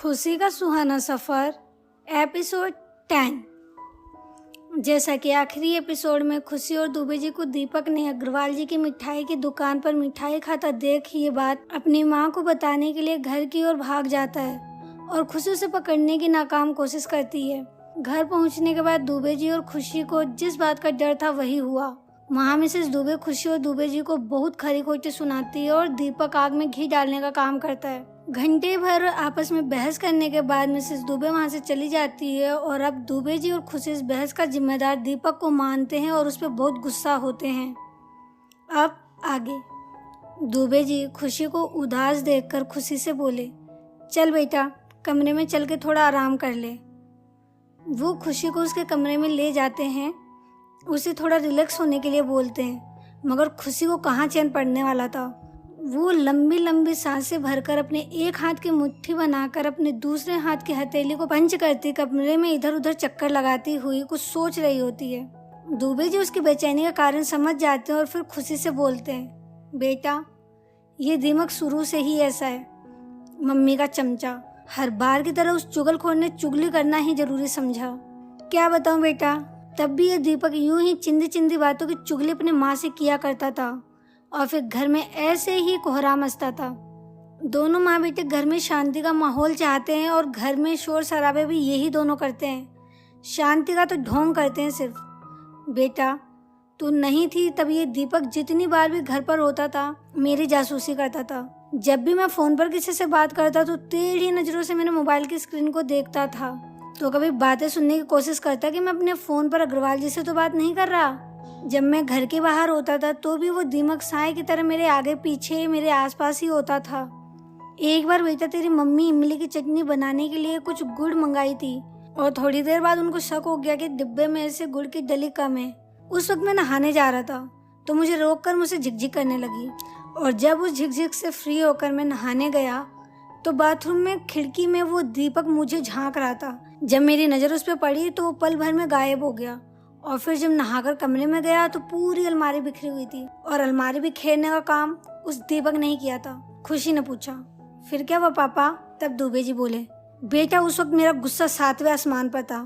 खुशी का सुहाना सफ़र एपिसोड 10। जैसा कि आखिरी एपिसोड में खुशी और दुबे जी को दीपक ने अग्रवाल जी की मिठाई की दुकान पर मिठाई खाता देख ये बात अपनी माँ को बताने के लिए घर की ओर भाग जाता है और खुशी उसे पकड़ने की नाकाम कोशिश करती है। घर पहुँचने के बाद दुबे जी और खुशी को जिस बात का डर था वही हुआ। वहाँ मिसेस दुबे खुशी और दुबे जी को बहुत खरी खोटी सुनाती है और दीपक आग में घी डालने का काम करता है। घंटे भर आपस में बहस करने के बाद मिसेस दुबे वहाँ से चली जाती है और अब दुबे जी और खुशी इस बहस का जिम्मेदार दीपक को मानते हैं और उस पर बहुत गुस्सा होते हैं। अब आगे दुबे जी खुशी को उदास देखकर खुशी से बोले, चल बेटा कमरे में चल के थोड़ा आराम कर ले। वो खुशी को उसके कमरे में ले जाते हैं, उसे थोड़ा रिलैक्स होने के लिए बोलते हैं, मगर खुशी को कहाँ चैन पड़ने वाला था। वो लंबी लंबी सांसें भरकर अपने एक हाथ की मुट्ठी बनाकर अपने दूसरे हाथ की हथेली को पंच करती कमरे में इधर उधर चक्कर लगाती हुई कुछ सोच रही होती है। दुबे जी उसकी बेचैनी का कारण समझ जाते हैं और फिर खुशी से बोलते हैं, बेटा ये दीमक शुरू से ही ऐसा है। मम्मी का चमचा हर बार की तरह उस चुगलखोर ने चुगली करना ही जरूरी समझा। क्या बताऊं बेटा, तब भी ये दीपक यूं ही चिंदी चिंदी बातों की चुगली अपनी माँ से किया करता था और फिर घर में ऐसे ही कोहरा मचता था। दोनों माँ बेटे घर में शांति का माहौल चाहते हैं और घर में शोर शराबे भी यही दोनों करते हैं। शांति का तो ढोंग करते हैं सिर्फ। बेटा तू नहीं थी तब ये दीपक जितनी बार भी घर पर होता था मेरी जासूसी करता था। जब भी मैं फोन पर किसी से बात करता तो टेढ़ी नजरों से मेरे मोबाइल की स्क्रीन को देखता था, तो कभी बातें सुनने की कोशिश करता कि मैं अपने फोन पर अग्रवाल जी से तो बात नहीं कर रहा। जब मैं घर के बाहर होता था तो भी वो दीमक साए की तरह मेरे आगे पीछे मेरे आसपास ही होता था। एक बार बेटा तेरी मम्मी इमली की चटनी बनाने के लिए कुछ गुड़ मंगाई थी और थोड़ी देर बाद उनको शक हो गया कि डिब्बे में से गुड़ की डली कम है। उस वक्त मैं नहाने जा रहा था तो मुझे रोककर मुझसे झिकझिक करने लगी और जब उस झिकझिक से फ्री होकर मैं नहाने गया तो बाथरूम में खिड़की में वो दीपक मुझे झांक रहा था। जब मेरी नज़र उस पर पड़ी तो वो पल भर में गायब हो गया और फिर जब नहाकर कमरे में गया तो पूरी अलमारी बिखरी हुई थी और अलमारी बिखेरने का काम उस दीपक ने ही किया था। खुशी ने पूछा, फिर क्या हुआ पापा? तब दुबे जी बोले, बेटा उस वक्त मेरा गुस्सा 7वें आसमान पर था।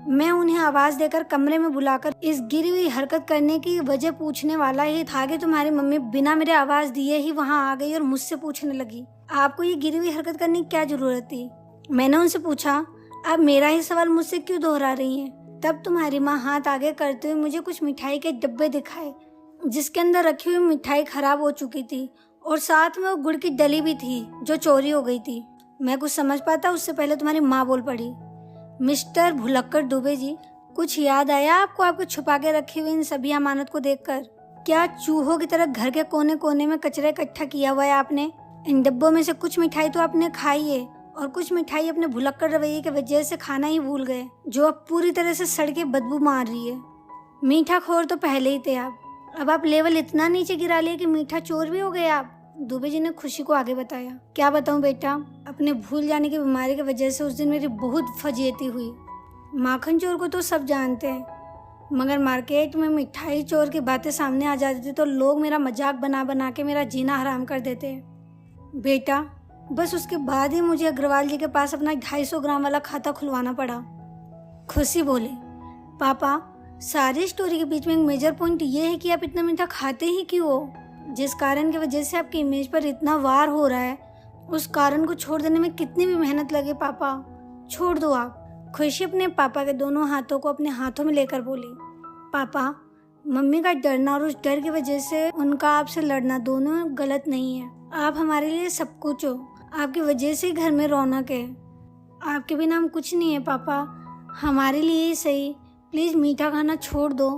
मैं उन्हें आवाज देकर कमरे में बुलाकर इस गिरी हुई हरकत करने की वजह पूछने वाला ही था कि तुम्हारी मम्मी बिना मेरे आवाज दिए ही वहां आ गई और मुझसे पूछने लगी, आपको ये गिरी हुई हरकत करने की क्या जरूरत थी? मैंने उनसे पूछा, आप मेरा ही सवाल मुझसे क्यों दोहरा रही हैं? तब तुम्हारी माँ हाथ आगे करते हुए मुझे कुछ मिठाई के डब्बे दिखाए जिसके अंदर रखी हुई मिठाई खराब हो चुकी थी और साथ में वो गुड़ की डली भी थी जो चोरी हो गई थी। मैं कुछ समझ पाता उससे पहले तुम्हारी माँ बोल पड़ी, मिस्टर भुलक्कड़ दुबे जी, कुछ याद आया आपको आपको छुपा के रखी हुई इन सभी अमानत को देखकर? क्या चूहों की तरह घर के कोने कोने में कचरा इकट्ठा किया हुआ है आपने? इन डब्बों में से कुछ मिठाई तो आपने खाई है और कुछ मिठाई अपने भुलक्कड़ रवैये की वजह से खाना ही भूल गए जो अब पूरी तरह से सड़ के बदबू मार रही है। मीठा खोर तो पहले ही थे आप, अब आप लेवल इतना नीचे गिरा लिए कि मीठा चोर भी हो गए आप। दुबे जी ने खुशी को आगे बताया, क्या बताऊं बेटा, अपने भूल जाने की बीमारी की वजह से उस दिन मेरी बहुत फजीयती हुई। माखन चोर को तो सब जानते हैं, मगर मार्केट में मिठाई चोर की बातें सामने आ जाती थी तो लोग मेरा मजाक बना बना के मेरा जीना हराम कर देते। बेटा बस उसके बाद ही मुझे अग्रवाल जी के पास अपना 250 ग्राम वाला खाता खुलवाना पड़ा। खुशी बोले, पापा सारी स्टोरी के बीच में एक मेजर पॉइंट ये है कि आप इतना मीठा खाते ही क्यों हो? जिस कारण की वजह से आपकी इमेज पर इतना वार हो रहा है उस कारण को छोड़ देने में कितनी भी मेहनत लगे पापा, छोड़ दो आप। खुशी अपने पापा के दोनों हाथों को अपने हाथों में लेकर बोली, पापा मम्मी का डरना और उस डर की वजह से उनका आपसे लड़ना दोनों गलत नहीं है। आप हमारे लिए सब कुछ हो, आपकी वजह से घर में रौनक है, आपके बिना हम कुछ नहीं है पापा, हमारे लिए ही सही, प्लीज़ मीठा खाना छोड़ दो।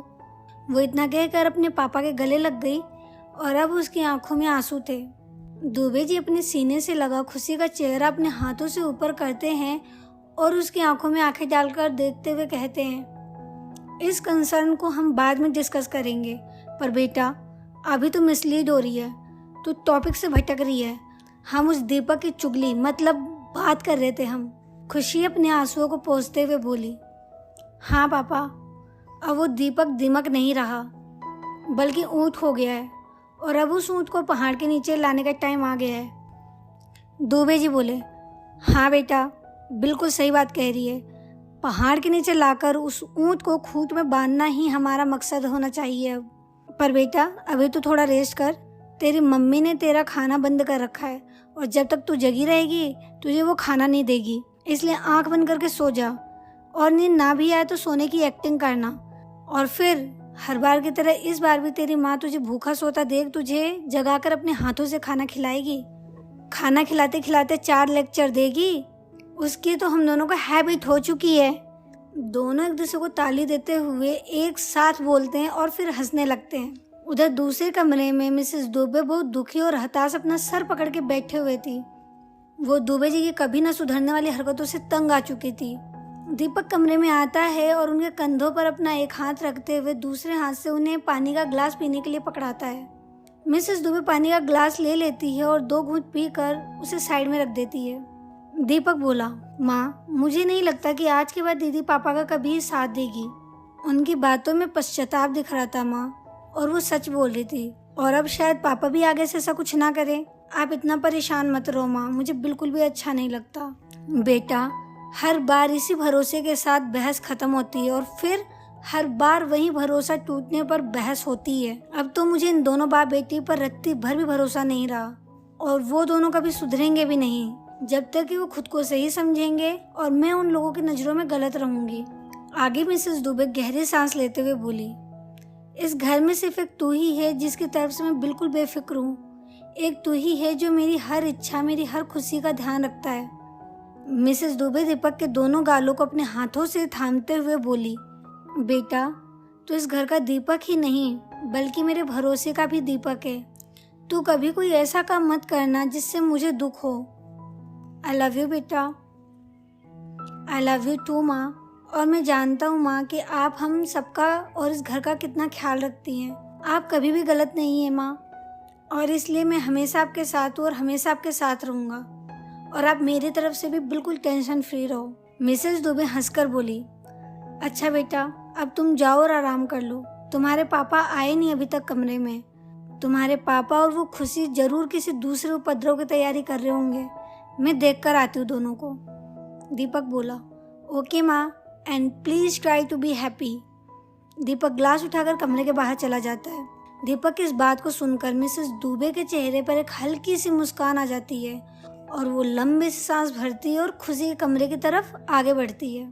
वो इतना कहकर अपने पापा के गले लग गई और अब उसकी आंखों में आंसू थे। दुबे जी अपने सीने से लगा खुशी का चेहरा अपने हाथों से ऊपर करते हैं और उसकी आंखों में आंखें डालकर देखते हुए कहते हैं, इस कंसर्न को हम बाद में डिस्कस करेंगे, पर बेटा अभी तो मिसलीड हो रही है, तो टॉपिक से भटक रही है। हम उस दीपक की चुगली मतलब बात कर रहे थे हम। खुशी अपने आंसुओं को पोंछते हुए बोली, हाँ पापा अब वो दीपक दिमक नहीं रहा बल्कि ऊँट हो गया है और अब उस ऊँट को पहाड़ के नीचे लाने का टाइम आ गया है। दुबे जी बोले, हाँ बेटा, बिल्कुल सही बात कह रही है। पहाड़ के नीचे लाकर उस ऊँट को खूंट में बांधना ही हमारा मकसद होना चाहिए अब। पर बेटा, अभी तो थोड़ा रेस्ट कर। तेरी मम्मी ने तेरा खाना बंद कर रखा है और जब तक तू जगी रहेगी तुझे वो खाना नहीं देगी, इसलिए आंख बंद करके सो जा। और नींद ना भी आए तो सोने की एक्टिंग करना। और फिर हर बार की तरह इस बार भी तेरी माँ तुझे भूखा सोता देख तुझे जगाकर अपने हाथों से खाना खिलाएगी। खाना खिलाते खिलाते 4 लेक्चर देगी। उसकी तो हम दोनों को हैबिट हो चुकी है। दोनों एक दूसरे को ताली देते हुए एक साथ बोलते हैं और फिर हंसने लगते हैं। उधर दूसरे कमरे में मिसेस दुबे बहुत दुखी और हताश अपना सर पकड़ के बैठे हुए थी। वो दुबे जी की कभी न सुधरने वाली हरकतों से तंग आ चुकी थी। दीपक कमरे में आता है और उनके कंधों पर अपना एक हाथ रखते हुए दूसरे हाथ से उन्हें पानी का ग्लास पीने के लिए पकड़ाता है। मिसेस दुबे पानी का ग्लास ले लेती है और 2 घूंट पीकर उसे साइड में रख देती है। दीपक बोला, माँ, मुझे नहीं लगता कि आज के बाद दीदी पापा का कभी साथ देगी। उनकी बातों में पश्चाताप दिख रहा था माँ, और वो सच बोल रही थी। और अब शायद पापा भी आगे से ऐसा कुछ ना करें। आप इतना परेशान मत रहो माँ, मुझे बिल्कुल भी अच्छा नहीं लगता। बेटा, हर बार इसी भरोसे के साथ बहस खत्म होती है और फिर हर बार वही भरोसा टूटने पर बहस होती है। अब तो मुझे इन दोनों बाप बेटी पर रत्ती भर भी भरोसा नहीं रहा और वो दोनों कभी सुधरेंगे भी नहीं जब तक कि वो खुद को सही समझेंगे और मैं उन लोगों की नज़रों में गलत रहूंगी। आगे मिसेस दुबे गहरी सांस लेते हुए बोली, इस घर में सिर्फ एक तू ही है जिसकी तरफ से मैं बिल्कुल बेफिक्र हूँ। एक तू ही है जो मेरी हर इच्छा, मेरी हर खुशी का ध्यान रखता है। मिसेस दुबे दीपक के दोनों गालों को अपने हाथों से थामते हुए बोली, बेटा, तू इस घर का दीपक ही नहीं बल्कि मेरे भरोसे का भी दीपक है। तू कभी कोई ऐसा काम मत करना जिससे मुझे दुख हो। आई लव यू बेटा। आई लव यू टू माँ। और मैं जानता हूँ माँ कि आप हम सबका और इस घर का कितना ख्याल रखती हैं। आप कभी भी गलत नहीं है माँ, और इसलिए मैं हमेशा आपके साथ हूँ और हमेशा आपके साथ रहूँगा। और आप मेरी तरफ से भी बिल्कुल टेंशन फ्री रहो। मिसेस दुबे हंसकर बोली, अच्छा बेटा, अब तुम जाओ और आराम कर लो। तुम्हारे पापा आए नहीं अभी तक कमरे में। तुम्हारे पापा और वो खुशी जरूर किसी दूसरे उपद्रव की तैयारी कर रहे होंगे। मैं देख कर आती हूँ दोनों को। दीपक बोला, ओके माँ, and please try to be happy. Deepak glass उठाकर कमरे के बाहर चला जाता है। दीपक की इस बात को सुनकर मिसेस दुबे के चेहरे पर एक हल्की सी मुस्कान आ जाती है और वो लंबी सी सांस भरती है और खुशी के कमरे की तरफ आगे बढ़ती है।